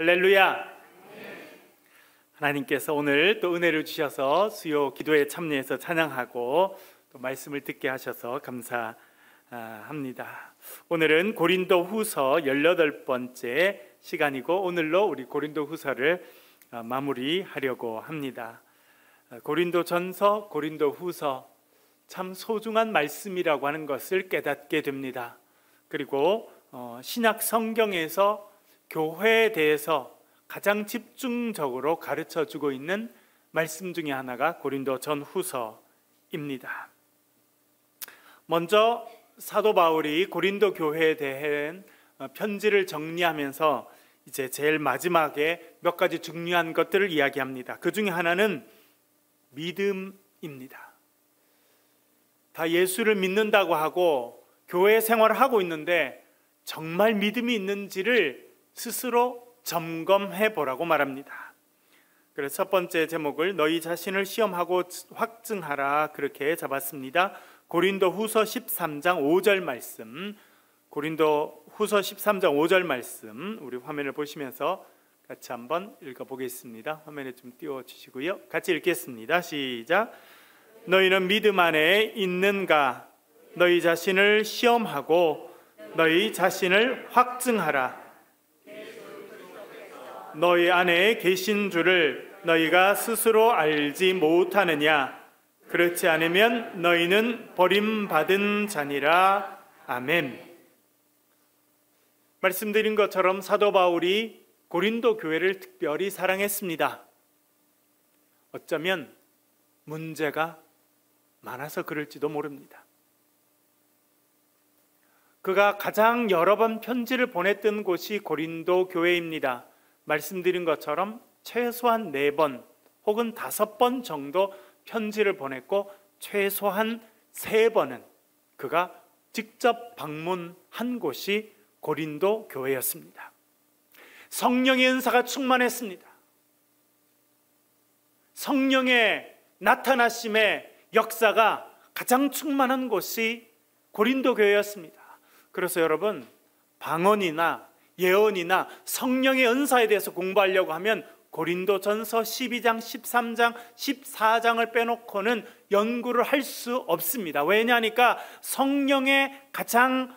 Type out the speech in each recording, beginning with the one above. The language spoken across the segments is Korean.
할렐루야. 하나님께서 오늘 또 은혜를 주셔서 수요 기도에 참여해서 찬양하고 또 말씀을 듣게 하셔서 감사합니다. 오늘은 고린도 후서 18번째 시간이고 오늘로 우리 고린도 후서를 마무리하려고 합니다. 고린도 전서, 고린도 후서 참 소중한 말씀이라고 하는 것을 깨닫게 됩니다. 그리고 신약 성경에서 교회에 대해서 가장 집중적으로 가르쳐주고 있는 말씀 중에 하나가 고린도 전후서입니다. 먼저 사도 바울이 고린도 교회에 대한 편지를 정리하면서 이제 제일 마지막에 몇 가지 중요한 것들을 이야기합니다. 그 중에 하나는 믿음입니다. 다 예수를 믿는다고 하고 교회 생활을 하고 있는데 정말 믿음이 있는지를 스스로 점검해 보라고 말합니다. 그래서 첫 번째 제목을 너희 자신을 시험하고 확증하라 그렇게 잡았습니다. 고린도 후서 13장 5절 말씀, 고린도 후서 13장 5절 말씀 우리 화면을 보시면서 같이 한번 읽어보겠습니다. 화면에 좀 띄워주시고요. 같이 읽겠습니다. 시작. 너희는 믿음 안에 있는가? 너희 자신을 시험하고 너희 자신을 확증하라. 너희 안에 계신 줄을 너희가 스스로 알지 못하느냐? 그렇지 않으면 너희는 버림받은 자니라. 아멘. 말씀드린 것처럼 사도 바울이 고린도 교회를 특별히 사랑했습니다. 어쩌면 문제가 많아서 그럴지도 모릅니다. 그가 가장 여러 번 편지를 보냈던 곳이 고린도 교회입니다. 말씀드린 것처럼 최소한 4번 혹은 5번 정도 편지를 보냈고 최소한 3번은 그가 직접 방문한 곳이 고린도 교회였습니다. 성령의 은사가 충만했습니다. 성령의 나타나심의 역사가 가장 충만한 곳이 고린도 교회였습니다. 그래서 여러분, 방언이나 예언이나 성령의 은사에 대해서 공부하려고 하면 고린도 전서 12장, 13장, 14장을 빼놓고는 연구를 할 수 없습니다. 왜냐하니까 성령의 가장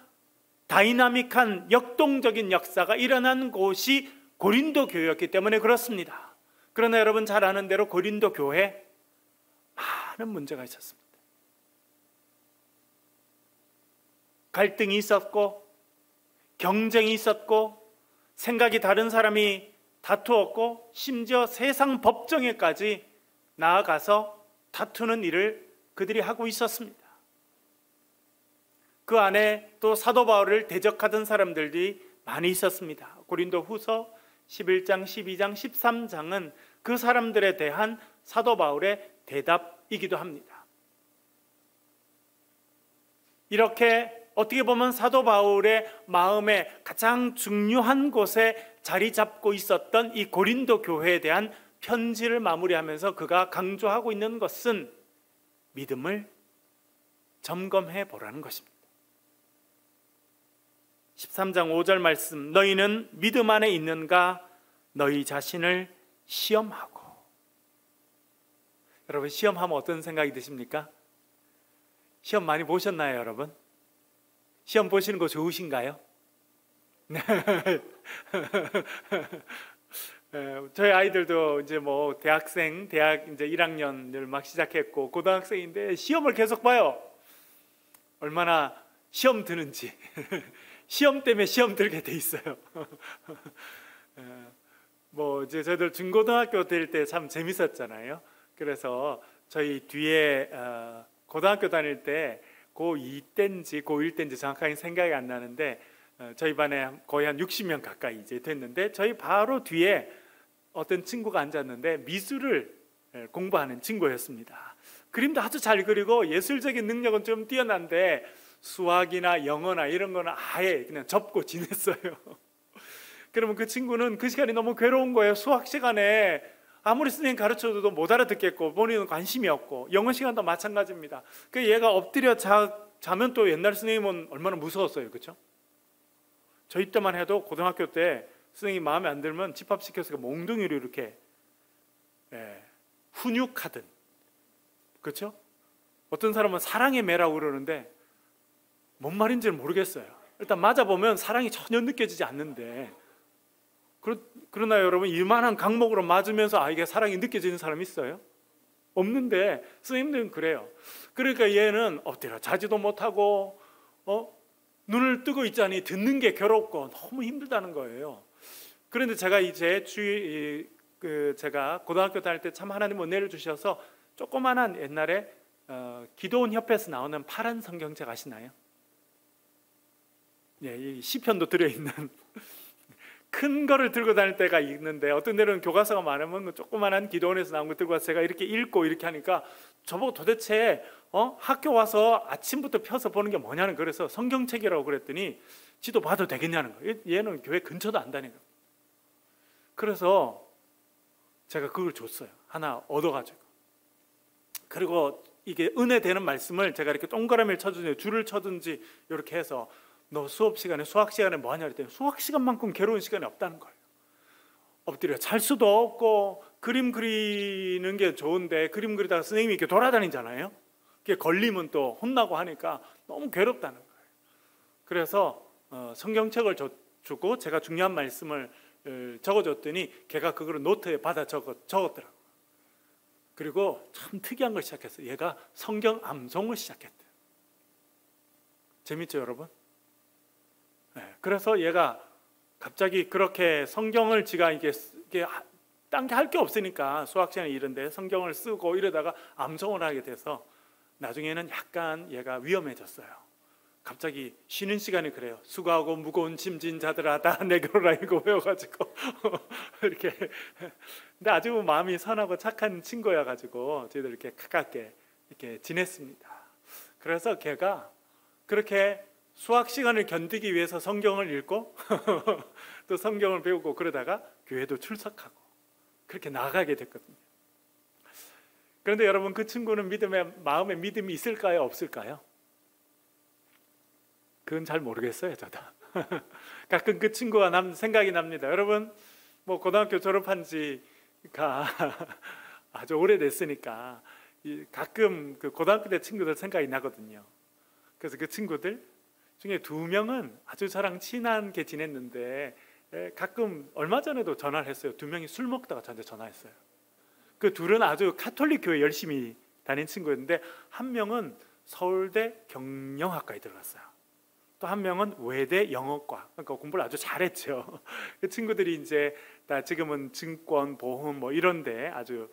다이나믹한 역동적인 역사가 일어난 곳이 고린도 교회였기 때문에 그렇습니다. 그러나 여러분 잘 아는 대로 고린도 교회 많은 문제가 있었습니다. 갈등이 있었고 경쟁이 있었고 생각이 다른 사람이 다투었고 심지어 세상 법정에까지 나아가서 다투는 일을 그들이 하고 있었습니다. 그 안에 또 사도 바울을 대적하던 사람들이 많이 있었습니다. 고린도 후서 11장, 12장, 13장은 그 사람들에 대한 사도 바울의 대답이기도 합니다. 이렇게 어떻게 보면 사도 바울의 마음에 가장 중요한 곳에 자리 잡고 있었던 이 고린도 교회에 대한 편지를 마무리하면서 그가 강조하고 있는 것은 믿음을 점검해 보라는 것입니다. 13장 5절 말씀, 너희는 믿음 안에 있는가? 너희 자신을 시험하고. 여러분, 시험하면 어떤 생각이 드십니까? 시험 많이 보셨나요, 여러분? 시험 보시는 거 좋으신가요? 저희 아이들도 이제 뭐 대학 이제 1학년을 막 시작했고 고등학생인데 시험을 계속 봐요. 얼마나 시험 드는지. 시험 때문에 시험 들게 돼 있어요. 뭐 이제 저희들 중고등학교 될 때 참 재밌었잖아요. 그래서 저희 뒤에 고등학교 다닐 때 고2 때인지 고1 때인지 정확하게 생각이 안 나는데 저희 반에 거의 한 60명 가까이 이제 됐는데 저희 바로 뒤에 어떤 친구가 앉았는데 미술을 공부하는 친구였습니다. 그림도 아주 잘 그리고 예술적인 능력은 좀 뛰어난데 수학이나 영어나 이런 거는 아예 그냥 접고 지냈어요. 그러면 그 친구는 그 시간이 너무 괴로운 거예요. 수학 시간에 아무리 선생님 가르쳐줘도 못 알아듣겠고 본인은 관심이 없고 영어 시간도 마찬가지입니다. 그 얘가 엎드려 자면 또 옛날 선생님은 얼마나 무서웠어요, 그렇죠? 저희 때만 해도 고등학교 때 선생님이 마음에 안 들면 집합시켜서 몽둥이로 이렇게 훈육하든, 그렇죠? 어떤 사람은 사랑의 매라고 그러는데 뭔 말인지는 모르겠어요. 일단 맞아보면 사랑이 전혀 느껴지지 않는데, 그러나 여러분, 이만한 강목으로 맞으면서 이게 사랑이 느껴지는 사람이 있어요? 없는데 선생님들은 그래요. 그러니까 얘는 엎드려 자지도 못하고 눈을 뜨고 있자니 듣는 게 괴롭고 너무 힘들다는 거예요. 그런데 제가 이제 제가 고등학교 다닐 때 참 하나님 은혜를 주셔서 조그만한 옛날에 기도원 협회에서 나오는 파란 성경책 아시나요? 예, 이 시편도 들어있는 큰 거를 들고 다닐 때가 있는데, 어떤 데는 교과서가 많으면 조그만한 기도원에서 나온 거 들고 와서 제가 이렇게 읽고 이렇게 하니까 저보고 도대체 학교 와서 아침부터 펴서 보는 게 뭐냐는, 그래서 성경책이라고 그랬더니 지도 봐도 되겠냐는 거예요. 얘는 교회 근처도 안 다니고. 그래서 제가 그걸 줬어요. 하나 얻어가지고. 그리고 이게 은혜 되는 말씀을 제가 이렇게 동그라미를 쳐주든지 줄을 쳐든지 이렇게 해서, 너 수학 시간에 뭐 하냐 그랬더니 수학 시간만큼 괴로운 시간이 없다는 거예요. 엎드려 잘 수도 없고, 그림 그리는 게 좋은데 그림 그리다가 선생님이 이렇게 돌아다니잖아요. 그게 걸리면 또 혼나고 하니까 너무 괴롭다는 거예요. 그래서 성경책을 주고 제가 중요한 말씀을 적어줬더니 걔가 그거를 노트에 받아 적었더라고요. 그리고 참 특이한 걸 시작했어요. 얘가 성경 암송을 시작했대요. 재밌죠, 여러분? 네, 그래서 얘가 갑자기 그렇게 성경을 지가 이게 딴 게 할 게 없으니까 수학 시간에 이런데 성경을 쓰고 이러다가 암송을 하게 돼서 나중에는 약간 얘가 위험해졌어요. 갑자기 쉬는 시간에 그래요. 수고하고 무거운 짐진 자들아 다 내게로라, 이거 외워가지고 이렇게. 근데 아주 마음이 선하고 착한 친구여가지고 저희들 이렇게 가깝게 이렇게 지냈습니다. 그래서 걔가 그렇게 수학 시간을 견디기 위해서 성경을 읽고 또 성경을 배우고 그러다가 교회도 출석하고 그렇게 나가게 됐거든요. 그런데 여러분, 그 친구는 마음에 믿음이 있을까요, 없을까요? 그건 잘 모르겠어요, 저도. 가끔 그 친구가 생각이 납니다. 여러분, 뭐 고등학교 졸업한 지가 아주 오래됐으니까 가끔 그 고등학교 때 친구들 생각이 나거든요. 그래서 그 친구들 중에 2명은 아주 저랑 친하게 지냈는데 가끔 얼마 전에도 전화를 했어요. 2명이 술 먹다가 저한테 전화했어요. 그 둘은 아주 가톨릭 교회 열심히 다닌 친구였는데, 한 명은 서울대 경영학과에 들어갔어요. 또 한 명은 외대 영어과, 그러니까 공부를 아주 잘했죠. 그 친구들이 이제 다 지금은 증권, 보험 뭐 이런데 아주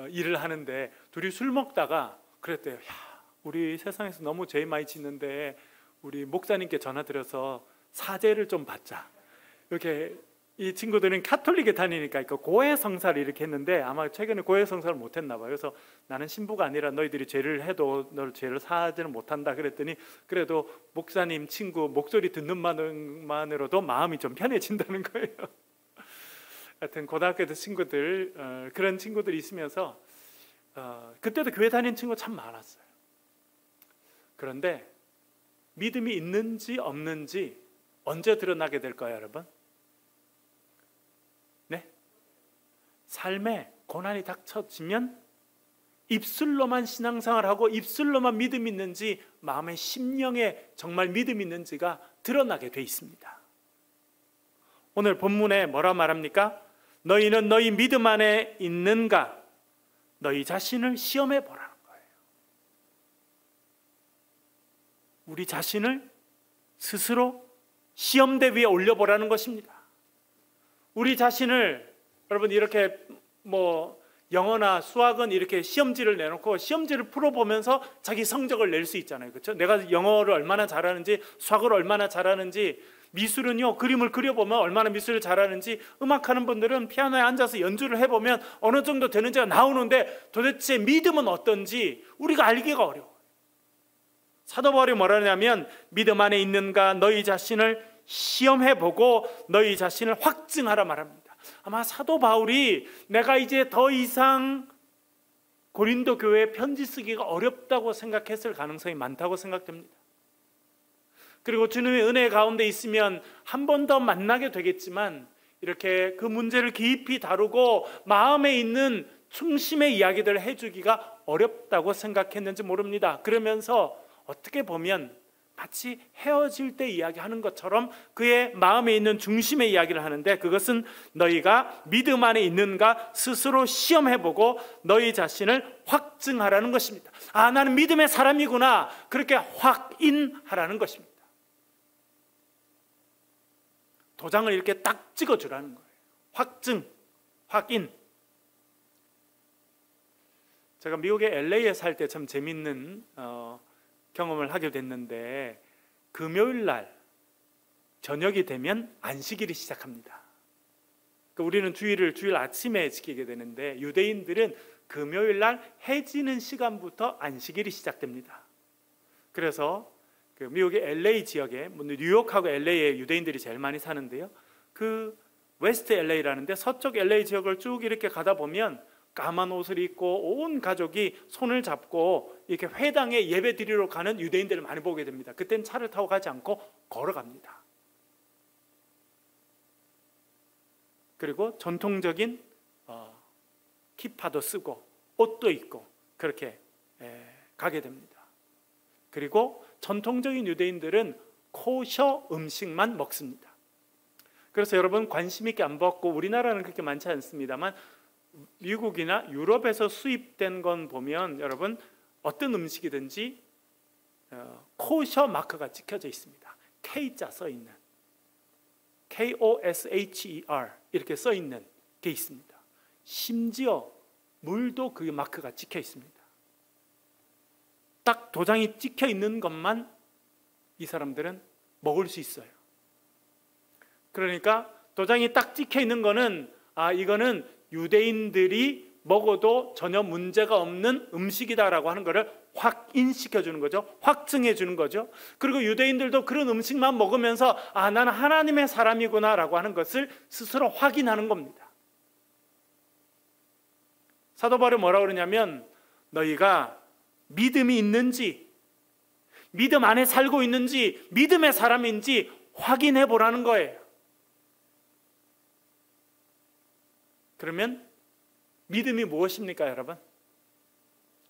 일을 하는데, 둘이 술 먹다가 그랬대요. 야, 우리 세상에서 너무 죄 많이 짓는데 우리 목사님께 전화 드려서 사죄를 좀 받자. 이렇게. 이 친구들은 가톨릭에 다니니까 고해 성사를 이렇게 했는데, 아마 최근에 고해 성사를 못했나 봐요. 그래서 나는 신부가 아니라 너희들이 죄를 해도 널 죄를 사하지는 못한다 그랬더니, 그래도 목사님 친구 목소리 듣는 만으로도 마음이 좀 편해진다는 거예요. 하여튼 고등학교 때 친구들, 그런 친구들이 있으면서 그때도 교회 다니는 친구 참 많았어요. 그런데 믿음이 있는지 없는지 언제 드러나게 될까요, 여러분? 네? 삶에 고난이 닥쳐지면 입술로만 신앙생활하고 입술로만 믿음이 있는지, 마음의 심령에 정말 믿음이 있는지가 드러나게 돼 있습니다. 오늘 본문에 뭐라 말합니까? 너희는 너희 믿음 안에 있는가? 너희 자신을 시험해 보라는 거예요. 우리 자신을 스스로 시험대 위에 올려보라는 것입니다. 우리 자신을, 여러분, 이렇게 뭐 영어나 수학은 이렇게 시험지를 내놓고 시험지를 풀어보면서 자기 성적을 낼 수 있잖아요. 그렇죠? 내가 영어를 얼마나 잘하는지, 수학을 얼마나 잘하는지, 미술은요, 그림을 그려보면 얼마나 미술을 잘하는지, 음악하는 분들은 피아노에 앉아서 연주를 해보면 어느 정도 되는지가 나오는데, 도대체 믿음은 어떤지 우리가 알기가 어려워요. 사도 바울이 뭐라냐면, 믿음 안에 있는가 너희 자신을 시험해보고 너희 자신을 확증하라 말합니다. 아마 사도 바울이 내가 이제 더 이상 고린도 교회에 편지 쓰기가 어렵다고 생각했을 가능성이 많다고 생각됩니다. 그리고 주님의 은혜 가운데 있으면 한 번 더 만나게 되겠지만, 이렇게 그 문제를 깊이 다루고 마음에 있는 중심의 이야기들을 해주기가 어렵다고 생각했는지 모릅니다. 그러면서 어떻게 보면 마치 헤어질 때 이야기하는 것처럼 그의 마음에 있는 중심의 이야기를 하는데, 그것은 너희가 믿음 안에 있는가 스스로 시험해보고 너희 자신을 확증하라는 것입니다. 아, 나는 믿음의 사람이구나, 그렇게 확인하라는 것입니다. 도장을 이렇게 딱 찍어주라는 거예요. 확증, 확인. 제가 미국의 LA에 살 때 참 재밌는 경험을 하게 됐는데, 금요일 날 저녁이 되면 안식일이 시작합니다. 그러니까 우리는 주일 아침에 지키게 되는데, 유대인들은 금요일 날 해 지는 시간부터 안식일이 시작됩니다. 그래서 그 미국의 LA 지역에, 뉴욕하고 LA에 유대인들이 제일 많이 사는데요, 그 웨스트 LA라는데 서쪽 LA 지역을 쭉 이렇게 가다 보면 까만 옷을 입고 온 가족이 손을 잡고 이렇게 회당에 예배 드리러 가는 유대인들을 많이 보게 됩니다. 그땐 차를 타고 가지 않고 걸어갑니다. 그리고 전통적인 키파도 쓰고 옷도 입고 그렇게 가게 됩니다. 그리고 전통적인 유대인들은 코셔 음식만 먹습니다. 그래서 여러분 관심 있게 안 보았고, 우리나라는 그렇게 많지 않습니다만 미국이나 유럽에서 수입된 건 보면 여러분 어떤 음식이든지 코셔 마크가 찍혀져 있습니다. K자 써 있는, KOSHER 이렇게 써 있는 게 있습니다. 심지어 물도 그 마크가 찍혀 있습니다. 딱 도장이 찍혀 있는 것만 이 사람들은 먹을 수 있어요. 그러니까 도장이 딱 찍혀 있는 거는, 아, 이거는 유대인들이 먹어도 전혀 문제가 없는 음식이다라고 하는 것을 확인시켜 주는 거죠. 확증해 주는 거죠. 그리고 유대인들도 그런 음식만 먹으면서, 아, 나는 하나님의 사람이구나 라고 하는 것을 스스로 확인하는 겁니다. 사도 바울이 뭐라고 그러냐면, 너희가 믿음이 있는지, 믿음 안에 살고 있는지, 믿음의 사람인지 확인해 보라는 거예요. 그러면 믿음이 무엇입니까, 여러분?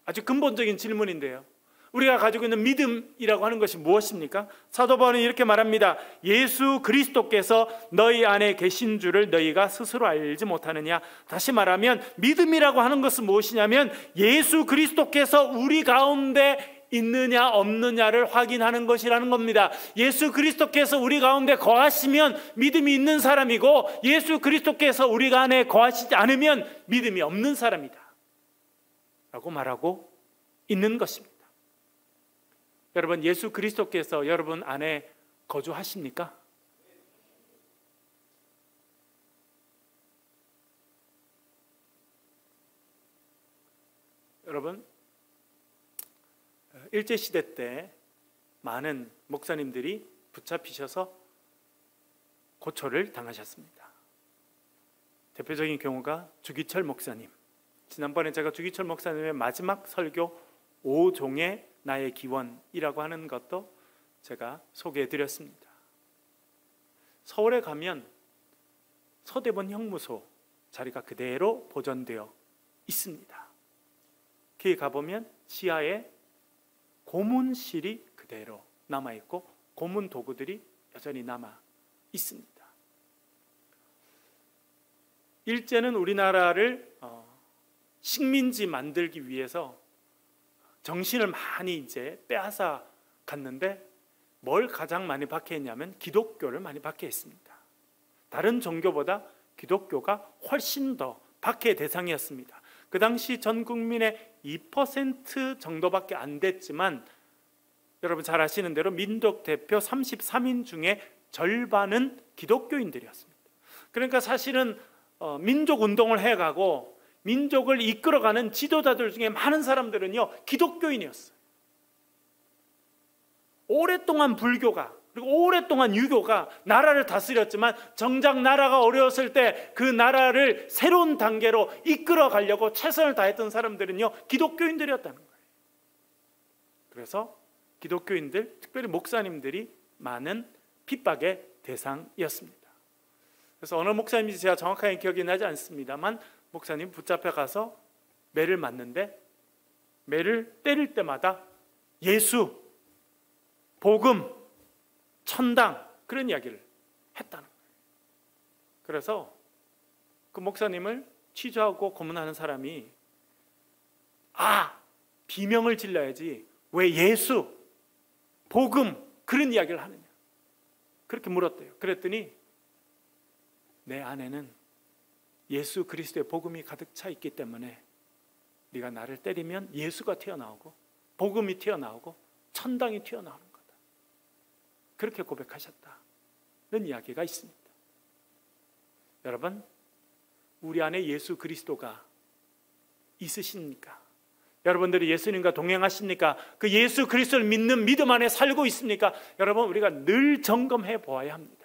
아주 근본적인 질문인데요. 우리가 가지고 있는 믿음이라고 하는 것이 무엇입니까? 사도 바울은 이렇게 말합니다. 예수 그리스도께서 너희 안에 계신 줄을 너희가 스스로 알지 못하느냐? 다시 말하면 믿음이라고 하는 것은 무엇이냐면, 예수 그리스도께서 우리 가운데 있느냐 없느냐를 확인하는 것이라는 겁니다. 예수 그리스도께서 우리 가운데 거하시면 믿음이 있는 사람이고, 예수 그리스도께서 우리 안에 거하시지 않으면 믿음이 없는 사람이다 라고 말하고 있는 것입니다. 여러분, 예수 그리스도께서 여러분 안에 거주하십니까? 여러분, 일제시대 때 많은 목사님들이 붙잡히셔서 고초를 당하셨습니다. 대표적인 경우가 주기철 목사님. 지난번에 제가 주기철 목사님의 마지막 설교 5종의 나의 기원이라고 하는 것도 제가 소개해 드렸습니다. 서울에 가면 서대본 형무소 자리가 그대로 보존되어 있습니다. 거기 가보면 지하에 고문실이 그대로 남아있고 고문 도구들이 여전히 남아 있습니다. 일제는 우리나라를 식민지 만들기 위해서 정신을 많이 이제 빼앗아 갔는데, 뭘 가장 많이 박해했냐면 기독교를 많이 박해했습니다. 다른 종교보다 기독교가 훨씬 더 박해 대상이었습니다. 그 당시 전 국민의 2% 정도밖에 안 됐지만, 여러분 잘 아시는 대로 민족 대표 33인 중에 절반은 기독교인들이었습니다. 그러니까 사실은 민족 운동을 해가고 민족을 이끌어가는 지도자들 중에 많은 사람들은요 기독교인이었어요. 오랫동안 불교가, 그리고 오랫동안 유교가 나라를 다스렸지만, 정작 나라가 어려웠을 때 그 나라를 새로운 단계로 이끌어 가려고 최선을 다했던 사람들은요 기독교인들이었다는 거예요. 그래서 기독교인들, 특별히 목사님들이 많은 핍박의 대상이었습니다. 그래서 어느 목사님인지 제가 정확하게 기억이 나지 않습니다만 목사님 붙잡혀 가서 매를 맞는데 매를 때릴 때마다 예수, 복음, 천당 그런 이야기를 했다는 거예요. 그래서 그 목사님을 취조하고 고문하는 사람이 비명을 질러야지 왜 예수, 복음 그런 이야기를 하느냐 그렇게 물었대요. 그랬더니 내 안에는 예수 그리스도의 복음이 가득 차 있기 때문에 네가 나를 때리면 예수가 튀어나오고 복음이 튀어나오고 천당이 튀어나오는 거다. 그렇게 고백하셨다는 이야기가 있습니다. 여러분, 우리 안에 예수 그리스도가 있으십니까? 여러분들이 예수님과 동행하십니까? 그 예수 그리스도를 믿는 믿음 안에 살고 있습니까? 여러분, 우리가 늘 점검해 보아야 합니다.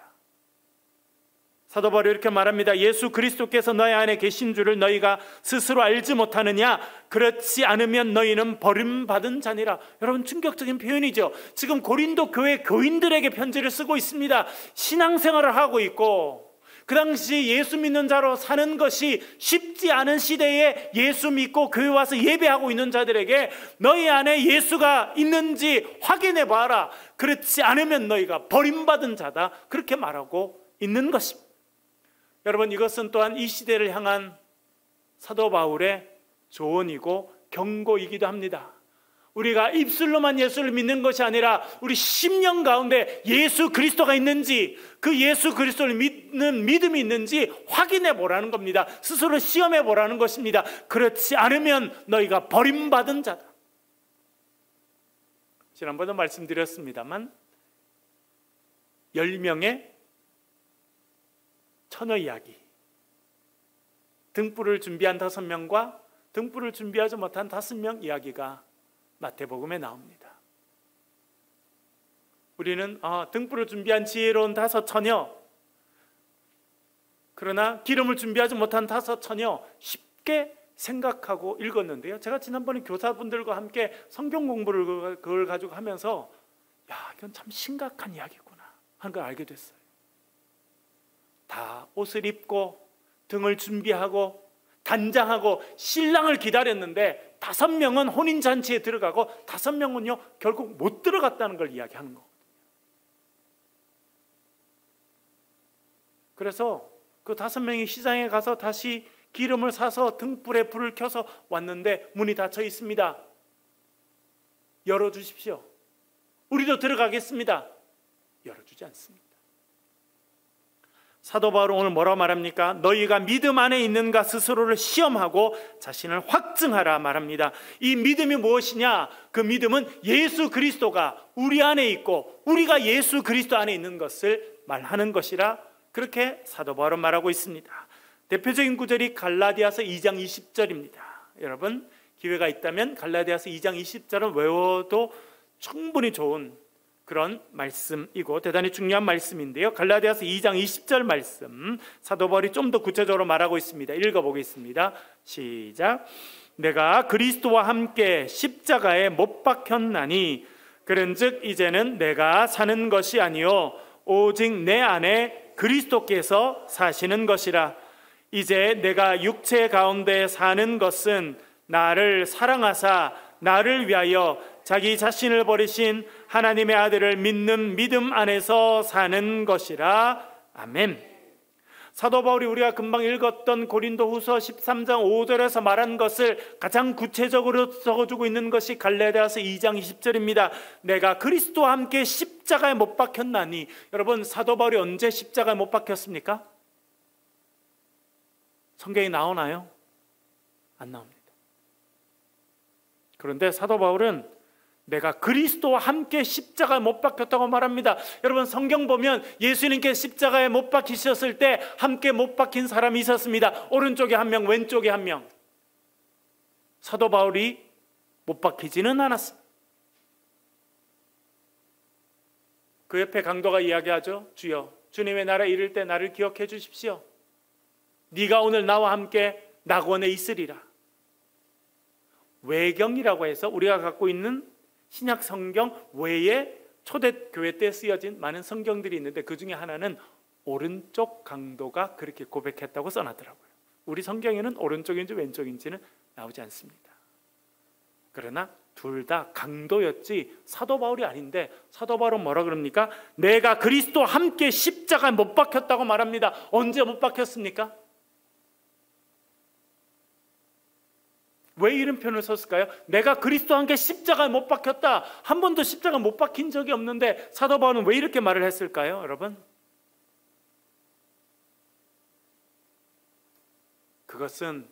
사도 바울이 이렇게 말합니다. 예수 그리스도께서 너희 안에 계신 줄을 너희가 스스로 알지 못하느냐? 그렇지 않으면 너희는 버림받은 자니라. 여러분, 충격적인 표현이죠. 지금 고린도 교회 교인들에게 편지를 쓰고 있습니다. 신앙생활을 하고 있고 그 당시 예수 믿는 자로 사는 것이 쉽지 않은 시대에 예수 믿고 교회 와서 예배하고 있는 자들에게 너희 안에 예수가 있는지 확인해 봐라. 그렇지 않으면 너희가 버림받은 자다. 그렇게 말하고 있는 것입니다. 여러분, 이것은 또한 이 시대를 향한 사도 바울의 조언이고 경고이기도 합니다. 우리가 입술로만 예수를 믿는 것이 아니라 우리 심령 가운데 예수 그리스도가 있는지, 그 예수 그리스도를 믿는 믿음이 있는지 확인해 보라는 겁니다. 스스로 시험해 보라는 것입니다. 그렇지 않으면 너희가 버림받은 자다. 지난번에 말씀드렸습니다만 10명의 처녀 이야기, 등불을 준비한 5명과 등불을 준비하지 못한 5명 이야기가 마태복음에 나옵니다. 우리는 등불을 준비한 지혜로운 5 처녀, 그러나 기름을 준비하지 못한 5 처녀 쉽게 생각하고 읽었는데요. 제가 지난번에 교사분들과 함께 성경 공부를 그걸 가지고 하면서 이건 참 심각한 이야기구나 하는 걸 알게 됐어요. 다 옷을 입고 등을 준비하고 단장하고 신랑을 기다렸는데 5명은 혼인잔치에 들어가고 5명은요 결국 못 들어갔다는 걸 이야기하는 거거든요. 그래서 그 5명이 시장에 가서 다시 기름을 사서 등불에 불을 켜서 왔는데 문이 닫혀 있습니다. 열어주십시오. 우리도 들어가겠습니다. 열어주지 않습니다. 사도 바울은 오늘 뭐라고 말합니까? 너희가 믿음 안에 있는가 스스로를 시험하고 자신을 확증하라 말합니다. 이 믿음이 무엇이냐? 그 믿음은 예수 그리스도가 우리 안에 있고 우리가 예수 그리스도 안에 있는 것을 말하는 것이라 그렇게 사도 바울은 말하고 있습니다. 대표적인 구절이 갈라디아서 2장 20절입니다. 여러분, 기회가 있다면 갈라디아서 2장 20절은 외워도 충분히 좋은 그런 말씀이고 대단히 중요한 말씀인데요. 갈라디아서 2장 20절 말씀, 사도 바울이 좀 더 구체적으로 말하고 있습니다. 읽어보겠습니다. 시작. 내가 그리스도와 함께 십자가에 못 박혔나니 그런즉 이제는 내가 사는 것이 아니요 오직 내 안에 그리스도께서 사시는 것이라. 이제 내가 육체 가운데 사는 것은 나를 사랑하사 나를 위하여 자기 자신을 버리신 하나님의 아들을 믿는 믿음 안에서 사는 것이라. 아멘. 사도 바울이 우리가 금방 읽었던 고린도후서 13장 5절에서 말한 것을 가장 구체적으로 적어주고 있는 것이 갈라디아서 2장 20절입니다. 내가 그리스도와 함께 십자가에 못 박혔나니. 여러분, 사도 바울이 언제 십자가에 못 박혔습니까? 성경에 나오나요? 안 나옵니다. 그런데 사도 바울은 내가 그리스도와 함께 십자가에 못 박혔다고 말합니다. 여러분, 성경 보면 예수님께 십자가에 못 박히셨을 때 함께 못 박힌 사람이 있었습니다. 오른쪽에 한 명, 왼쪽에 한 명. 사도 바울이 못 박히지는 않았습니다. 그 옆에 강도가 이야기하죠. 주여, 주님의 나라에 이를 때 나를 기억해 주십시오. 네가 오늘 나와 함께 낙원에 있으리라. 외경이라고 해서 우리가 갖고 있는 신약 성경 외에 초대교회 때 쓰여진 많은 성경들이 있는데 그 중에 하나는 오른쪽 강도가 그렇게 고백했다고 써놨더라고요. 우리 성경에는 오른쪽인지 왼쪽인지는 나오지 않습니다. 그러나 둘 다 강도였지 사도 바울이 아닌데, 사도 바울은 뭐라 그럽니까? 내가 그리스도와 함께 십자가에 못 박혔다고 말합니다. 언제 못 박혔습니까? 왜 이런 표현을 썼을까요? 내가 그리스도와 함께 십자가에 못 박혔다. 한 번도 십자가에 못 박힌 적이 없는데 사도 바울은 왜 이렇게 말을 했을까요? 여러분, 그것은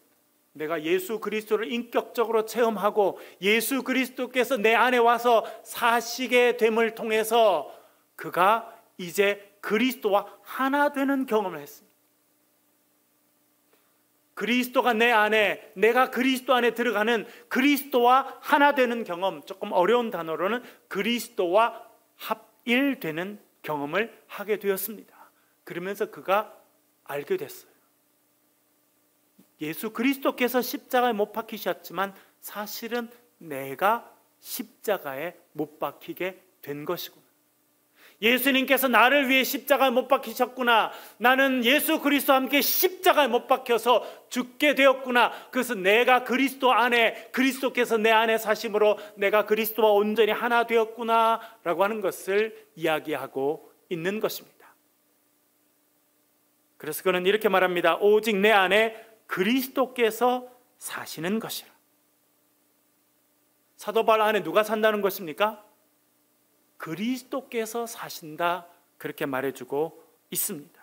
내가 예수 그리스도를 인격적으로 체험하고 예수 그리스도께서 내 안에 와서 사시게 됨을 통해서 그가 이제 그리스도와 하나 되는 경험을 했습니다. 그리스도가 내 안에, 내가 그리스도 안에 들어가는 그리스도와 하나 되는 경험, 조금 어려운 단어로는 그리스도와 합일되는 경험을 하게 되었습니다. 그러면서 그가 알게 됐어요. 예수 그리스도께서 십자가에 못 박히셨지만 사실은 내가 십자가에 못 박히게 된 것이구나. 예수님께서 나를 위해 십자가에 못 박히셨구나. 나는 예수 그리스도와 함께 십자가에 못 박혀서 죽게 되었구나. 그래서 내가 그리스도 안에, 그리스도께서 내 안에 사심으로 내가 그리스도와 온전히 하나 되었구나 라고 하는 것을 이야기하고 있는 것입니다. 그래서 그는 이렇게 말합니다. 오직 내 안에 그리스도께서 사시는 것이라. 사도 바울 안에 누가 산다는 것입니까? 그리스도께서 사신다, 그렇게 말해주고 있습니다.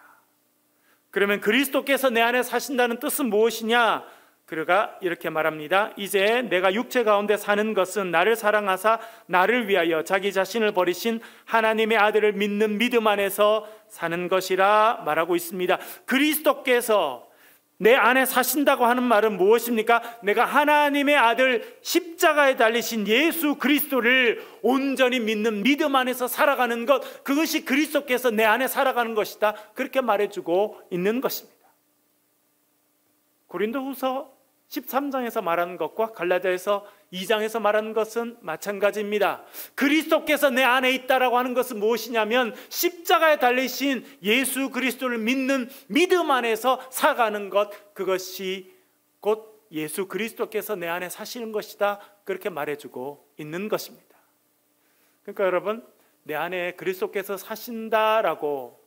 그러면 그리스도께서 내 안에 사신다는 뜻은 무엇이냐? 그가 이렇게 말합니다. 이제 내가 육체 가운데 사는 것은 나를 사랑하사 나를 위하여 자기 자신을 버리신 하나님의 아들을 믿는 믿음 안에서 사는 것이라 말하고 있습니다. 그리스도께서 내 안에 사신다고 하는 말은 무엇입니까? 내가 하나님의 아들 십자가에 달리신 예수 그리스도를 온전히 믿는 믿음 안에서 살아가는 것, 그것이 그리스도께서 내 안에 살아가는 것이다, 그렇게 말해주고 있는 것입니다. 고린도후서 13장에서 말하는 것과 갈라디아서 2장에서 말하는 것은 마찬가지입니다. 그리스도께서 내 안에 있다라고 하는 것은 무엇이냐면 십자가에 달리신 예수 그리스도를 믿는 믿음 안에서 살아가는 것, 그것이 곧 예수 그리스도께서 내 안에 사시는 것이다, 그렇게 말해주고 있는 것입니다. 그러니까 여러분, 내 안에 그리스도께서 사신다라고,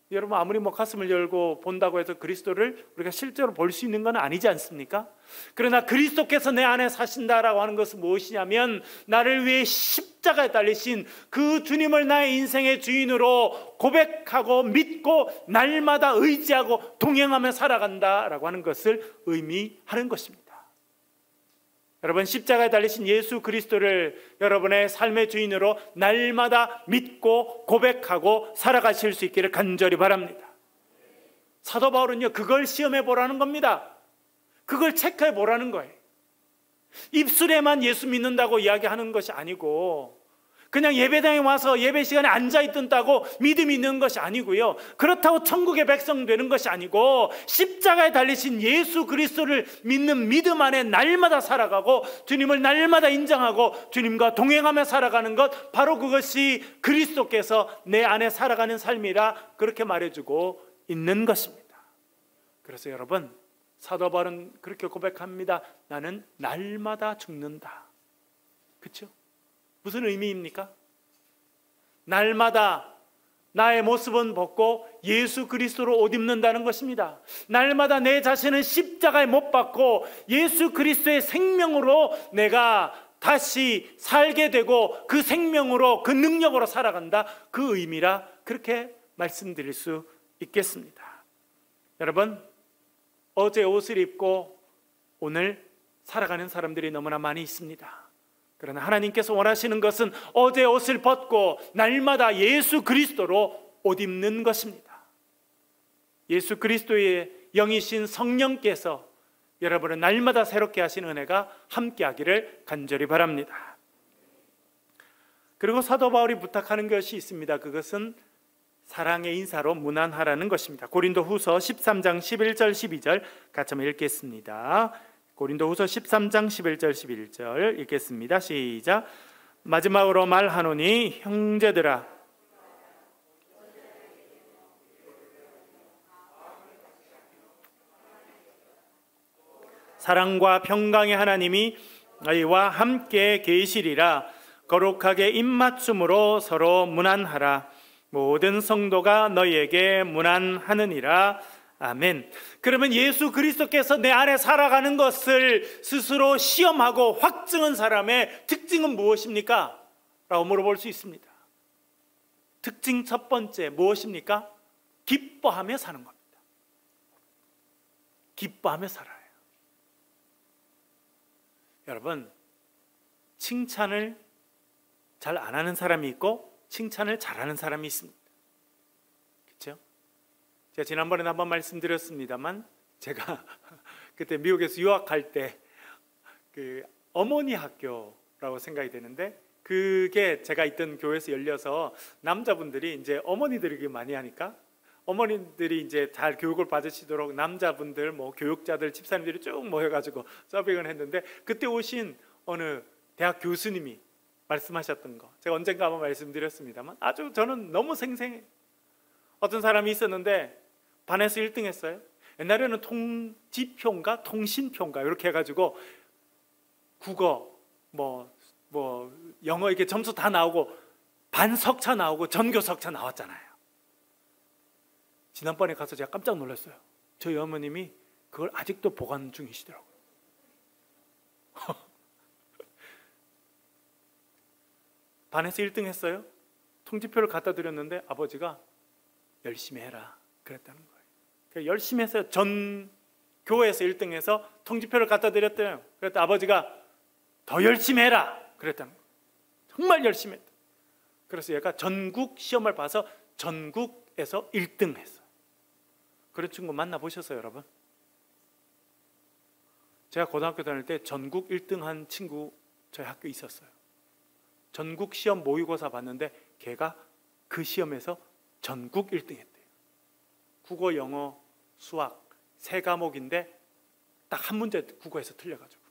여러분 아무리 가슴을 열고 본다고 해서 그리스도를 우리가 실제로 볼 수 있는 건 아니지 않습니까? 그러나 그리스도께서 내 안에 사신다라고 하는 것은 무엇이냐면 나를 위해 십자가에 달리신 그 주님을 나의 인생의 주인으로 고백하고 믿고 날마다 의지하고 동행하며 살아간다라고 하는 것을 의미하는 것입니다. 여러분, 십자가에 달리신 예수 그리스도를 여러분의 삶의 주인으로 날마다 믿고 고백하고 살아가실 수 있기를 간절히 바랍니다. 사도 바울은요, 그걸 시험해 보라는 겁니다. 그걸 체크해 보라는 거예요. 입술에만 예수 믿는다고 이야기하는 것이 아니고, 그냥 예배당에 와서 예배 시간에 앉아있던다고 믿음이 있는 것이 아니고요, 그렇다고 천국의 백성 되는 것이 아니고, 십자가에 달리신 예수 그리스도를 믿는 믿음 안에 날마다 살아가고 주님을 날마다 인정하고 주님과 동행하며 살아가는 것, 바로 그것이 그리스도께서 내 안에 살아가는 삶이라, 그렇게 말해주고 있는 것입니다. 그래서 여러분, 사도 바울은 그렇게 고백합니다. 나는 날마다 죽는다. 그렇죠? 무슨 의미입니까? 날마다 나의 모습은 벗고 예수 그리스도로 옷 입는다는 것입니다. 날마다 내 자신은 십자가에 못 박고 예수 그리스도의 생명으로 내가 다시 살게 되고 그 생명으로, 그 능력으로 살아간다, 그 의미라, 그렇게 말씀드릴 수 있겠습니다. 여러분, 어제 옷을 입고 오늘 살아가는 사람들이 너무나 많이 있습니다. 그러나 하나님께서 원하시는 것은 어제 옷을 벗고 날마다 예수 그리스도로 옷 입는 것입니다. 예수 그리스도의 영이신 성령께서 여러분을 날마다 새롭게 하시는 은혜가 함께하기를 간절히 바랍니다. 그리고 사도 바울이 부탁하는 것이 있습니다. 그것은 사랑의 인사로 문안하라는 것입니다. 고린도후서 13장 11절 12절 같이 한번 읽겠습니다. 고린도후서 13장 11절 11절 읽겠습니다. 시작. 마지막으로 말하노니 형제들아, 사랑과 평강의 하나님이 너희와 함께 계시리라. 거룩하게 입맞춤으로 서로 문안하라. 모든 성도가 너희에게 문안하느니라. 아멘. 그러면 예수 그리스도께서 내 안에 살아가는 것을 스스로 시험하고 확증한 사람의 특징은 무엇입니까? 라고 물어볼 수 있습니다. 특징 첫 번째 무엇입니까? 기뻐하며 사는 겁니다. 기뻐하며 살아요. 여러분, 칭찬을 잘 안 하는 사람이 있고 칭찬을 잘하는 사람이 있습니다. 그렇죠? 제가 지난번에 한번 말씀드렸습니다만, 제가 그때 미국에서 유학할 때 그 어머니 학교라고 생각이 되는데, 그게 제가 있던 교회에서 열려서 남자분들이 이제 어머니들이 많이 하니까 어머님들이 이제 잘 교육을 받으시도록 남자분들, 뭐 교육자들, 집사님들이 쭉 모여가지고 서빙을 했는데, 그때 오신 어느 대학 교수님이 말씀하셨던 거 제가 언젠가 한번 말씀드렸습니다만 아주 저는 너무 생생해요. 어떤 사람이 있었는데 반에서 1등 했어요. 옛날에는 통지표인가 통신표인가 이렇게 해가지고 국어, 뭐 영어 이렇게 점수 다 나오고 반석차 나오고 전교석차 나왔잖아요. 지난번에 가서 제가 깜짝 놀랐어요. 저희 어머님이 그걸 아직도 보관 중이시더라고요. 반에서 1등 했어요. 통지표를 갖다 드렸는데 아버지가 열심히 해라 그랬다는 거예요. 그러니까 열심히 했어요. 전 교회에서 1등 해서 통지표를 갖다 드렸대요. 그랬더니 아버지가 더 열심히 해라 그랬다는 거예요. 정말 열심히 했다. 그래서 얘가 전국 시험을 봐서 전국에서 1등 했어요. 그런 친구 만나보셨어요, 여러분? 제가 고등학교 다닐 때 전국 1등 한 친구 저희 학교에 있었어요. 전국 시험 모의고사 봤는데 걔가 그 시험에서 전국 1등 했대요. 국어, 영어, 수학 세 과목인데 딱 한 문제 국어에서 틀려가지고.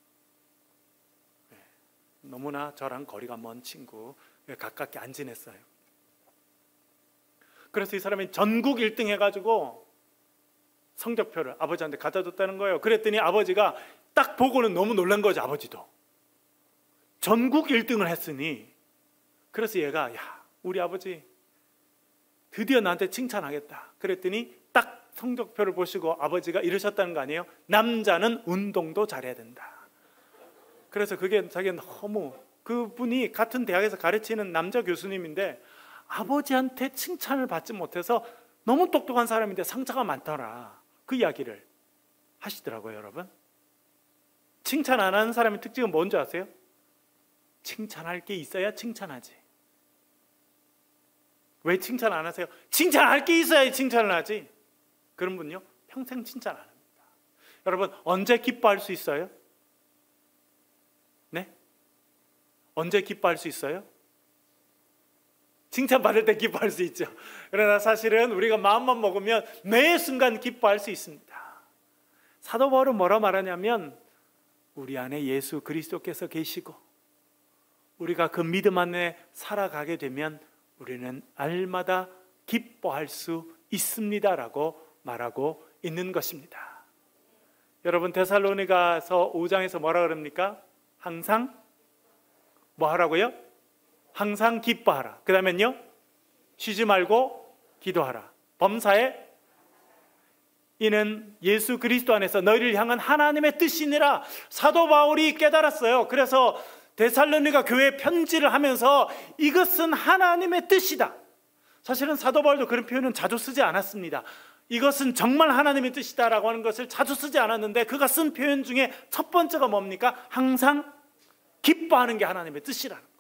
네. 너무나 저랑 거리가 먼 친구, 가깝게 안 지냈어요. 그래서 이 사람이 전국 1등 해가지고 성적표를 아버지한테 갖다 줬다는 거예요. 그랬더니 아버지가 딱 보고는 너무 놀란 거죠. 아버지도 전국 1등을 했으니. 그래서 얘가 야, 우리 아버지 드디어 나한테 칭찬하겠다 그랬더니 딱 성적표를 보시고 아버지가 이러셨다는 거 아니에요? 남자는 운동도 잘해야 된다. 그래서 그게 자기는 너무, 그분이 같은 대학에서 가르치는 남자 교수님인데 아버지한테 칭찬을 받지 못해서 너무 똑똑한 사람인데 상처가 많더라, 그 이야기를 하시더라고요. 여러분, 칭찬 안 하는 사람의 특징은 뭔지 아세요? 칭찬할 게 있어야 칭찬하지. 왜 칭찬 안 하세요? 칭찬할 게 있어야 칭찬을 하지. 그런 분요 평생 칭찬 안 합니다. 여러분, 언제 기뻐할 수 있어요? 네? 언제 기뻐할 수 있어요? 칭찬받을 때 기뻐할 수 있죠. 그러나 사실은 우리가 마음만 먹으면 매 순간 기뻐할 수 있습니다. 사도 바울은 뭐라 말하냐면, 우리 안에 예수 그리스도께서 계시고 우리가 그 믿음 안에 살아가게 되면 우리는 날마다 기뻐할 수 있습니다라고 말하고 있는 것입니다. 여러분, 데살로니가서 5장에서 뭐라 그럽니까? 항상 뭐 하라고요? 항상 기뻐하라. 그 다음엔요, 쉬지 말고 기도하라. 범사에 이는 예수 그리스도 안에서 너희를 향한 하나님의 뜻이니라. 사도 바울이 깨달았어요. 그래서 데살로니가 교회에 편지를 하면서 이것은 하나님의 뜻이다. 사실은 사도 바울도 그런 표현은 자주 쓰지 않았습니다. 이것은 정말 하나님의 뜻이다라고 하는 것을 자주 쓰지 않았는데, 그가 쓴 표현 중에 첫 번째가 뭡니까? 항상 기뻐하는 게 하나님의 뜻이라는 거예요.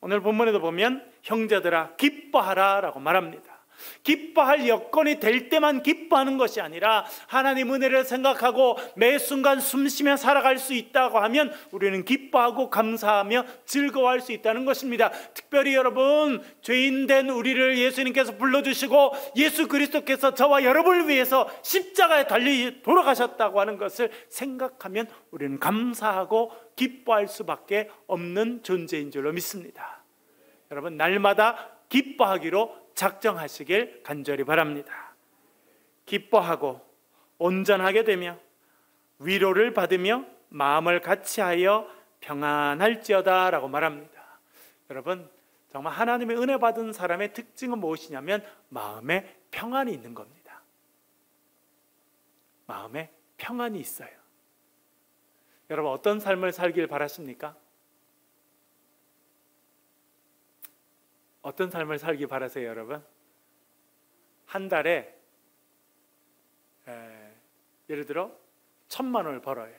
오늘 본문에도 보면 형제들아 기뻐하라 라고 말합니다. 기뻐할 여건이 될 때만 기뻐하는 것이 아니라 하나님 은혜를 생각하고 매 순간 숨쉬며 살아갈 수 있다고 하면 우리는 기뻐하고 감사하며 즐거워할 수 있다는 것입니다. 특별히 여러분, 죄인된 우리를 예수님께서 불러주시고 예수 그리스도께서 저와 여러분을 위해서 십자가에 달리 돌아가셨다고 하는 것을 생각하면 우리는 감사하고 기뻐할 수밖에 없는 존재인 줄로 믿습니다. 여러분, 날마다 기뻐하기로 작정하시길 간절히 바랍니다. 기뻐하고 온전하게 되며 위로를 받으며 마음을 같이하여 평안할지어다 라고 말합니다. 여러분, 정말 하나님의 은혜 받은 사람의 특징은 무엇이냐면 마음에 평안이 있는 겁니다. 마음에 평안이 있어요. 여러분, 어떤 삶을 살길 바라십니까? 어떤 삶을 살기 바라세요, 여러분? 한 달에 예를 들어 1,000만 원을 벌어요.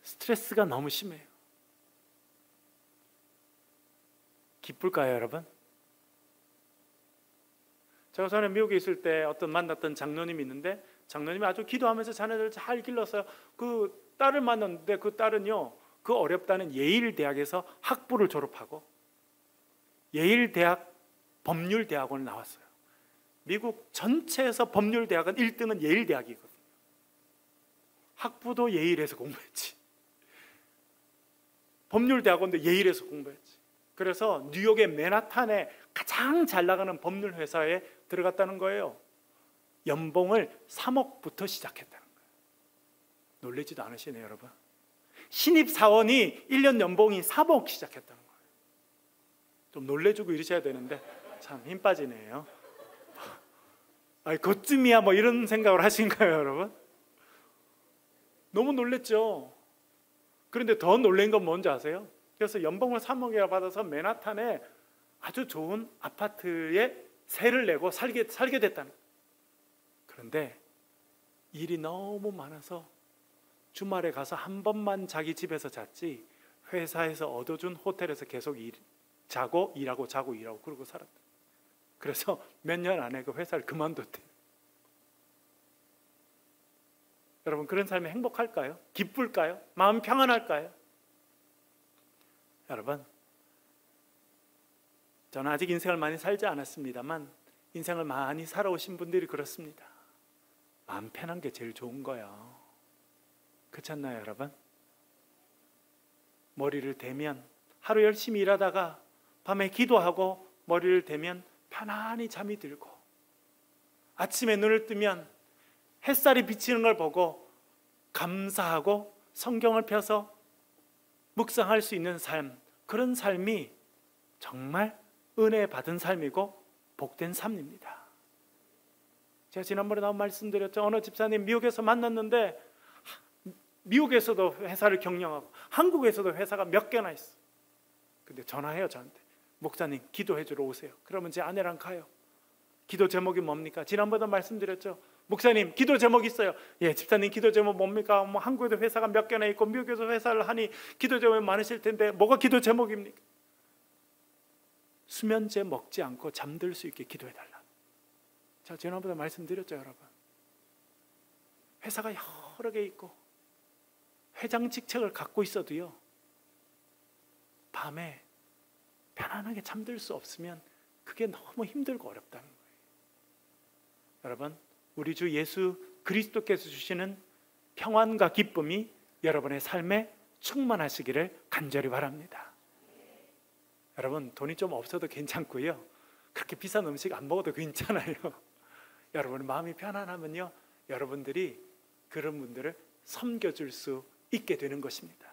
스트레스가 너무 심해요. 기쁠까요, 여러분? 제가 전에 미국에 있을 때 어떤 만났던 장로님이 있는데, 장로님이 아주 기도하면서 자녀들을 잘 길러서 그 딸을 만났는데, 그 딸은요, 그 어렵다는 예일 대학에서 학부를 졸업하고 예일 대학 법률 대학원을 나왔어요. 미국 전체에서 법률 대학은 1등은 예일 대학이거든요. 학부도 예일에서 공부했지. 법률 대학원도 예일에서 공부했지. 그래서 뉴욕의 맨하탄에 가장 잘 나가는 법률 회사에 들어갔다는 거예요. 연봉을 3억부터 시작했다는 거예요. 놀라지도 않으시네요, 여러분. 신입사원이 1년 연봉이 3억 시작했다는 거예요. 좀 놀래주고 이러셔야 되는데 참 힘 빠지네요. 아니, 그쯤이야 뭐 이런 생각을 하신가요, 여러분? 너무 놀랬죠. 그런데 더 놀란 건 뭔지 아세요? 그래서 연봉을 3억이나 받아서 맨하탄에 아주 좋은 아파트에 세를 내고 살게 됐다는 거예요. 그런데 일이 너무 많아서 주말에 가서 한 번만 자기 집에서 잤지, 회사에서 얻어준 호텔에서 계속 자고 일하고 자고 일하고 그러고 살았다. 그래서 몇 년 안에 그 회사를 그만뒀대요. 여러분, 그런 삶이 행복할까요? 기쁠까요? 마음 평안할까요? 여러분, 저는 아직 인생을 많이 살지 않았습니다만 인생을 많이 살아오신 분들이 그렇습니다. 마음 편한 게 제일 좋은 거예요. 그렇지 않나요, 여러분? 머리를 대면, 하루 열심히 일하다가 밤에 기도하고 머리를 대면 편안히 잠이 들고, 아침에 눈을 뜨면 햇살이 비치는 걸 보고 감사하고 성경을 펴서 묵상할 수 있는 삶, 그런 삶이 정말 은혜 받은 삶이고 복된 삶입니다. 제가 지난번에 나온 말씀드렸죠. 어느 집사님 미국에서 만났는데 미국에서도 회사를 경영하고 한국에서도 회사가 몇 개나 있어. 근데 전화해요, 저한테. 목사님 기도해 주러 오세요. 그러면 제 아내랑 가요. 기도 제목이 뭡니까? 지난번에 말씀드렸죠. 목사님 기도 제목 있어요. 예, 집사님 기도 제목 뭡니까? 뭐 한국에도 회사가 몇 개나 있고 미국에서 회사를 하니 기도 제목이 많으실 텐데 뭐가 기도 제목입니까? 수면제 먹지 않고 잠들 수 있게 기도해 달라. 자, 지난번에 말씀드렸죠, 여러분. 회사가 여러 개 있고 회장 직책을 갖고 있어도요, 밤에 편안하게 잠들 수 없으면 그게 너무 힘들고 어렵다는 거예요. 여러분, 우리 주 예수 그리스도께서 주시는 평안과 기쁨이 여러분의 삶에 충만하시기를 간절히 바랍니다. 여러분, 돈이 좀 없어도 괜찮고요, 그렇게 비싼 음식 안 먹어도 괜찮아요. 여러분의 마음이 편안하면요, 여러분들이 그런 분들을 섬겨줄 수 있게 되는 것입니다.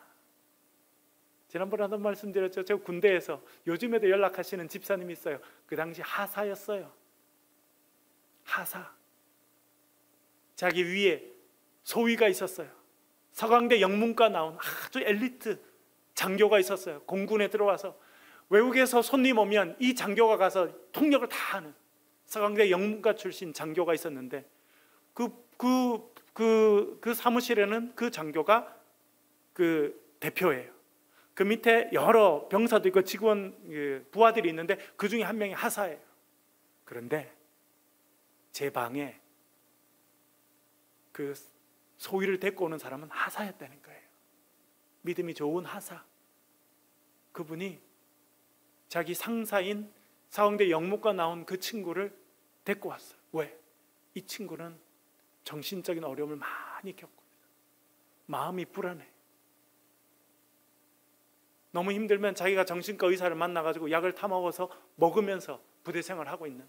지난번에 한번 말씀드렸죠. 제가 군대에서 요즘에도 연락하시는 집사님이 있어요. 그 당시 하사였어요. 하사. 자기 위에 소위가 있었어요. 서강대 영문과 나온 아주 엘리트 장교가 있었어요. 공군에 들어와서 외국에서 손님 오면 이 장교가 가서 통역을 다 하는 서강대 영문과 출신 장교가 있었는데, 그 사무실에는 그 장교가 그 대표예요. 그 밑에 여러 병사도 있고 직원 부하들이 있는데 그 중에 한 명이 하사예요. 그런데 제 방에 그 소위를 데리고 오는 사람은 하사였다는 거예요. 믿음이 좋은 하사. 그분이 자기 상사인 서강대 영문과 나온 그 친구를 데리고 왔어요. 왜? 이 친구는 정신적인 어려움을 많이 겪고 있어요. 마음이 불안해. 너무 힘들면 자기가 정신과 의사를 만나가지고 약을 타먹어서 먹으면서 부대 생활을 하고 있는.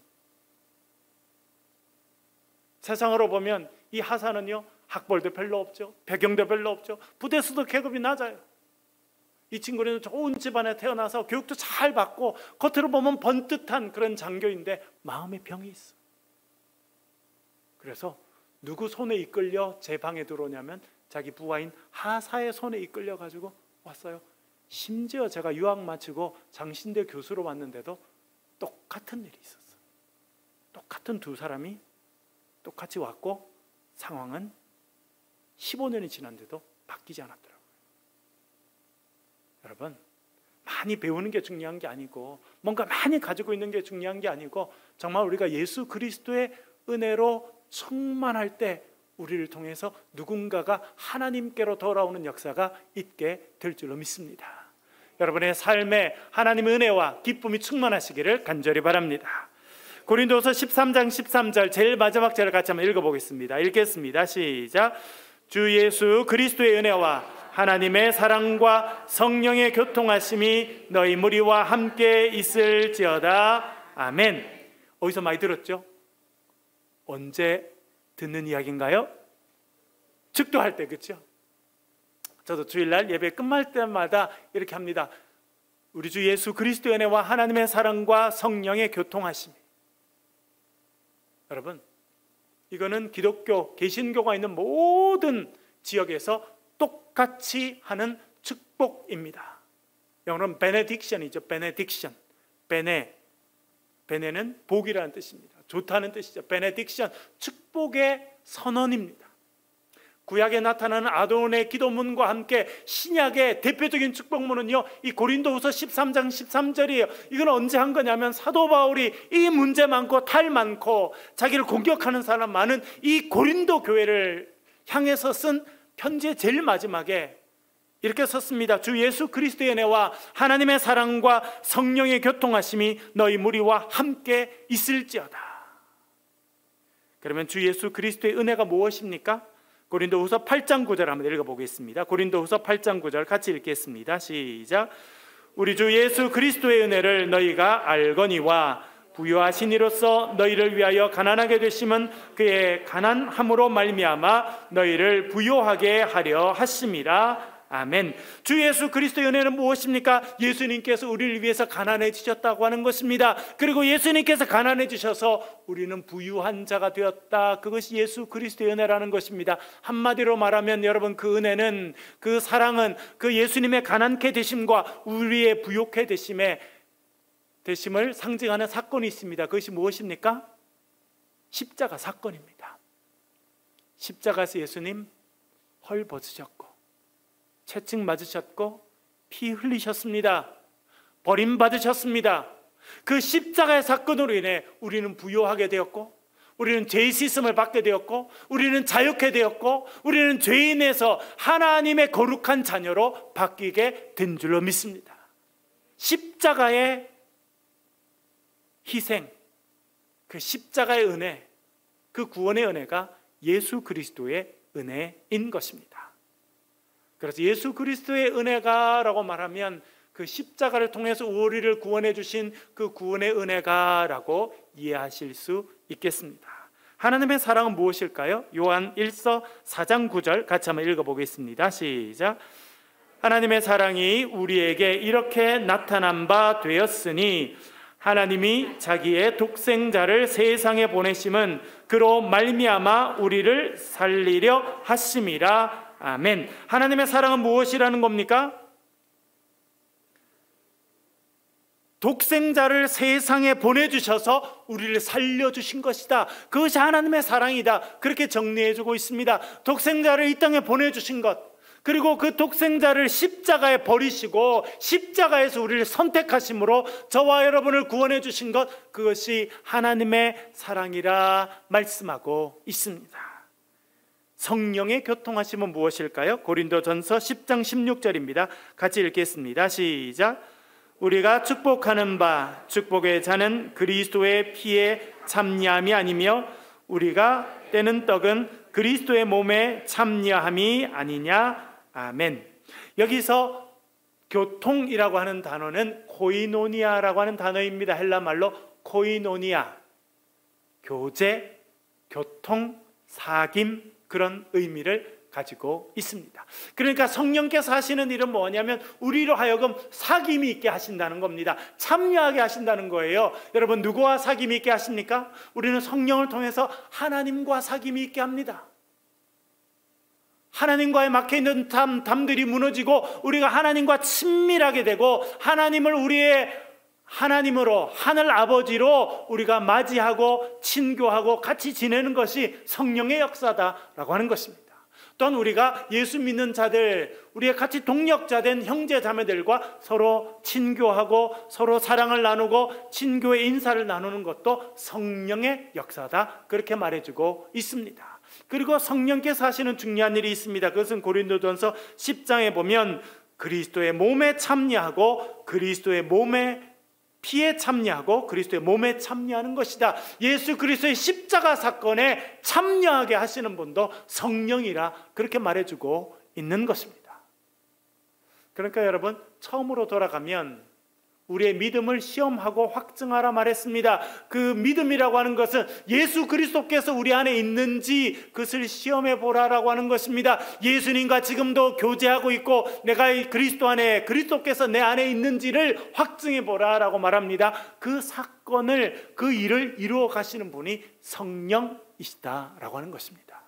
세상으로 보면 이 하사는요, 학벌도 별로 없죠. 배경도 별로 없죠. 부대수도 계급이 낮아요. 이 친구는 좋은 집안에 태어나서 교육도 잘 받고 겉으로 보면 번듯한 그런 장교인데 마음에 병이 있어. 그래서 누구 손에 이끌려 제 방에 들어오냐면 자기 부하인 하사의 손에 이끌려 가지고 왔어요. 심지어 제가 유학 마치고 장신대 교수로 왔는데도 똑같은 일이 있었어요. 똑같은 두 사람이 똑같이 왔고 상황은 15년이 지났는데도 바뀌지 않았더라고요. 여러분, 많이 배우는 게 중요한 게 아니고 뭔가 많이 가지고 있는 게 중요한 게 아니고 정말 우리가 예수 그리스도의 은혜로 충만할 때 우리를 통해서 누군가가 하나님께로 돌아오는 역사가 있게 될 줄로 믿습니다. 여러분의 삶에 하나님의 은혜와 기쁨이 충만하시기를 간절히 바랍니다. 고린도서 13장 13절 제일 마지막 절을 같이 한번 읽어보겠습니다. 읽겠습니다. 시작. 주 예수 그리스도의 은혜와 하나님의 사랑과 성령의 교통하심이 너희 무리와 함께 있을지어다. 아멘. 어디서 많이 들었죠? 언제 듣는 이야기인가요? 축도할 때, 그렇죠? 저도 주일날 예배 끝날 때마다 이렇게 합니다. 우리 주 예수 그리스도의 은혜와 하나님의 사랑과 성령의 교통하심이. 여러분, 이거는 기독교, 개신교가 있는 모든 지역에서 똑같이 하는 축복입니다. 영어로는 benediction이죠. benediction. 베네는 복이라는 뜻입니다. 좋다는 뜻이죠. benediction, 축복의 선언입니다. 구약에 나타나는 아도론의 기도문과 함께 신약의 대표적인 축복문은요, 이 고린도후서 13장 13절이에요. 이건 언제 한 거냐면 사도 바울이 이 문제 많고 탈 많고 자기를 공격하는 사람 많은 이 고린도 교회를 향해서 쓴 편지의 제일 마지막에 이렇게 썼습니다. 주 예수 그리스도의 은혜와 하나님의 사랑과 성령의 교통하심이 너희 무리와 함께 있을지어다. 그러면 주 예수 그리스도의 은혜가 무엇입니까? 고린도후서 8장 9절 한번 읽어보겠습니다. 고린도후서 8장 9절 같이 읽겠습니다. 시작. 우리 주 예수 그리스도의 은혜를 너희가 알거니와 부유하신 이로써 너희를 위하여 가난하게 되심은 그의 가난함으로 말미암아 너희를 부유하게 하려 하심이라. 아멘. 주 예수 그리스도의 은혜는 무엇입니까? 예수님께서 우리를 위해서 가난해지셨다고 하는 것입니다. 그리고 예수님께서 가난해지셔서 우리는 부유한 자가 되었다. 그것이 예수 그리스도의 은혜라는 것입니다. 한마디로 말하면 여러분, 그 은혜는, 그 사랑은 그 예수님의 가난케 되심과 우리의 부유케 되심을 상징하는 사건이 있습니다. 그것이 무엇입니까? 십자가 사건입니다. 십자가에서 예수님 헐 벗으셨고 채찍 맞으셨고 피 흘리셨습니다. 버림받으셨습니다. 그 십자가의 사건으로 인해 우리는 부유하게 되었고 우리는 죄의 씻음을 받게 되었고 우리는 자유케 되었고 우리는 죄인에서 하나님의 거룩한 자녀로 바뀌게 된 줄로 믿습니다. 십자가의 희생, 그 십자가의 은혜, 그 구원의 은혜가 예수 그리스도의 은혜인 것입니다. 그래서 예수 그리스도의 은혜가라고 말하면 그 십자가를 통해서 우리를 구원해 주신 그 구원의 은혜가라고 이해하실 수 있겠습니다. 하나님의 사랑은 무엇일까요? 요한 1서 4장 9절 같이 한번 읽어보겠습니다. 시작. 하나님의 사랑이 우리에게 이렇게 나타난 바 되었으니 하나님이 자기의 독생자를 세상에 보내심은 그로 말미암아 우리를 살리려 하심이라. 아멘. 하나님의 사랑은 무엇이라는 겁니까? 독생자를 세상에 보내주셔서 우리를 살려주신 것이다. 그것이 하나님의 사랑이다. 그렇게 정리해주고 있습니다. 독생자를 이 땅에 보내주신 것, 그리고 그 독생자를 십자가에 버리시고 십자가에서 우리를 선택하심으로 저와 여러분을 구원해 주신 것, 그것이 하나님의 사랑이라 말씀하고 있습니다. 성령의 교통하심은 무엇일까요? 고린도전서 10장 16절입니다. 같이 읽겠습니다. 시작. 우리가 축복하는 바 축복의 자는 그리스도의 피에 참여함이 아니며 우리가 떼는 떡은 그리스도의 몸에 참여함이 아니냐. 아멘. 여기서 교통이라고 하는 단어는 코이노니아라고 하는 단어입니다. 헬라 말로 코이노니아, 교제, 교통, 사귐 그런 의미를 가지고 있습니다. 그러니까 성령께서 하시는 일은 뭐냐면 우리로 하여금 사귐이 있게 하신다는 겁니다. 참여하게 하신다는 거예요. 여러분, 누구와 사귐이 있게 하십니까? 우리는 성령을 통해서 하나님과 사귐이 있게 합니다. 하나님과의 막혀있는 담들이 무너지고 우리가 하나님과 친밀하게 되고 하나님을 우리의 하나님으로, 하늘 아버지로 우리가 맞이하고 친교하고 같이 지내는 것이 성령의 역사다라고 하는 것입니다. 또한 우리가 예수 믿는 자들, 우리의 같이 동역자 된 형제 자매들과 서로 친교하고 서로 사랑을 나누고 친교의 인사를 나누는 것도 성령의 역사다, 그렇게 말해주고 있습니다. 그리고 성령께서 하시는 중요한 일이 있습니다. 그것은 고린도전서 10장에 보면 그리스도의 몸에 참여하고 그리스도의 몸에 피에 참여하고 그리스도의 몸에 참여하는 것이다. 예수 그리스도의 십자가 사건에 참여하게 하시는 분도 성령이라 그렇게 말해주고 있는 것입니다. 그러니까 여러분, 처음으로 돌아가면 우리의 믿음을 시험하고 확증하라 말했습니다. 그 믿음이라고 하는 것은 예수 그리스도께서 우리 안에 있는지 그것을 시험해 보라라고 하는 것입니다. 예수님과 지금도 교제하고 있고 내가 이 그리스도 안에, 그리스도께서 내 안에 있는지를 확증해 보라라고 말합니다. 그 사건을, 그 일을 이루어 가시는 분이 성령이시다라고 하는 것입니다.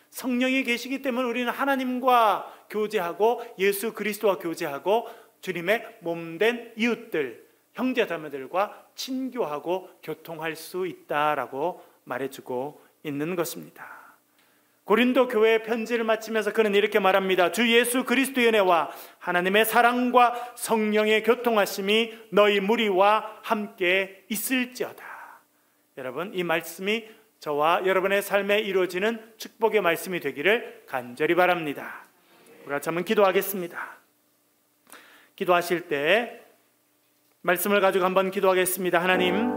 성령이 계시기 때문에 우리는 하나님과 교제하고 예수 그리스도와 교제하고 주님의 몸된 이웃들, 형제자매들과 친교하고 교통할 수 있다라고 말해주고 있는 것입니다. 고린도 교회의 편지를 마치면서 그는 이렇게 말합니다. 주 예수 그리스도의 은혜와 하나님의 사랑과 성령의 교통하심이 너희 무리와 함께 있을지어다. 여러분, 이 말씀이 저와 여러분의 삶에 이루어지는 축복의 말씀이 되기를 간절히 바랍니다. 우리 같이 한번 기도하겠습니다. 기도하실 때 말씀을 가지고 한번 기도하겠습니다. 하나님,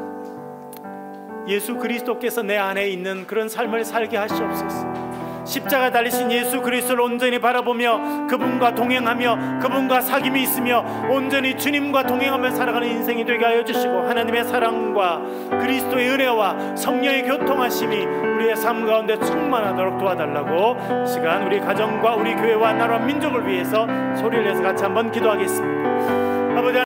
예수 그리스도께서 내 안에 있는 그런 삶을 살게 하시옵소서. 십자가 달리신 예수 그리스도를 온전히 바라보며 그분과 동행하며 그분과 사귐이 있으며 온전히 주님과 동행하며 살아가는 인생이 되게 하여 주시고 하나님의 사랑과 그리스도의 은혜와 성령의 교통하심이 우리의 삶 가운데 충만하도록 도와달라고 시간 우리 가정과 우리 교회와 나라와 민족을 위해서 소리를 내서 같이 한번 기도하겠습니다. 아버지